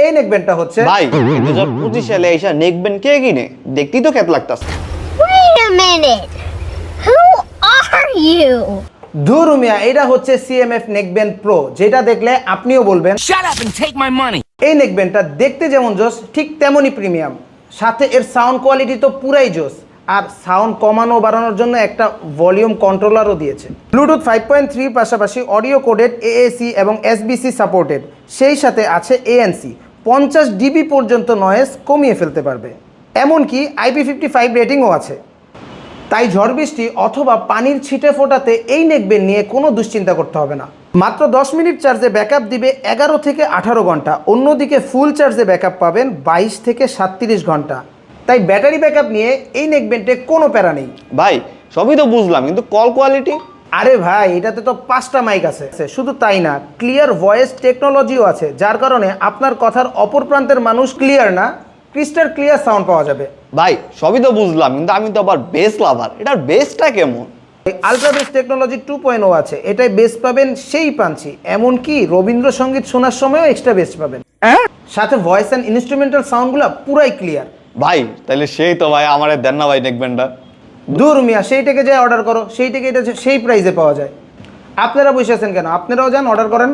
এই নেকব্যান্ডটা হচ্ছে ভাই 2025 সালে এসে নেকবেন কে কিনে দেখতেই তো কেত লাগতাছে। Wait a minute. Who are you? ধুর মিয়া, এটা হচ্ছে সিএমএফ নেকব্যান্ড প্রো, যেটা দেখলে আপনিও বলবেন Shut up and take my money. এই নেকব্যান্ডটা দেখতে যেমন জোস ঠিক তেমনই প্রিমিয়াম, সাথে এর সাউন্ড কোয়ালিটি তো পুরাই জোস। আর সাউন্ড কমানো বাড়ানোর জন্য একটা ভলিউম কন্ট্রোলারও দিয়েছে। ব্লুটুথ 5.3 পাশাপাশি অডিও কোডেড এএসি এবং এসবিসি সাপোর্টেড, সেই সাথে আছে এএনসি, 50 ডিবি পর্যন্ত নয়েজ কমিয়ে ফেলতে পারবে। এমনকি IP55 রেটিংও আছে। তাই ঝড় বৃষ্টি অথবা পানির ছিটে ফোটাতে এই নেকব্যান্ড নিয়ে কোনো দুশ্চিন্তা করতে হবে না। মাত্র 10 মিনিট চার্জে ব্যাকআপ দিবে 11 থেকে 18 ঘন্টা, অন্যদিকে ফুল চার্জে ব্যাকআপ পাবেন 22 থেকে 37 ঘন্টা। তাই ব্যাটারি ব্যাকআপ নিয়ে এই নেকব্যান্ডে কোনো প্যারা নেই। ভাই সবই তো বুঝলাম, কিন্তু কল কোয়ালিটি? আরে ভাই, এটাতে তো 5টা মাইক আছে। শুধু তাই না, ক্লিয়ার ভয়েস টেকনোলজিও আছে, যার কারণে আপনার কথার অপর প্রান্তের মানুষ ক্লিয়ার না, ক্রিস্টাল ক্লিয়ার সাউন্ড পাওয়া যাবে। ভাই সবই তো বুঝলাম, কিন্তু আমি তো আবার বেস লাভার, এটার বেসটা কেমন? আলট্রা বেস টেকনোলজি 2.0 আছে, এটাই বেস পাবেন সেই পাঞ্চি, এমনকি রবীন্দ্রসঙ্গীত শোনার সময়ও এক্সট্রা বেস পাবেন। সাথে ভয়েস অ্যান্ড ইনস্ট্রুমেন্টাল সাউন্ডগুলো পুরাই ক্লিয়ার। ভাই তাহলে সেই তো ভাই আমারে দেন না ভাই নেকবেনটা। দূর মিয়া, সেইটাকে যে অর্ডার করো, সেইটাকে এটা সেই প্রাইসে পাওয়া যায়। আপনারা বসে আছেন কেন? আপনারাও যান, অর্ডার করেন।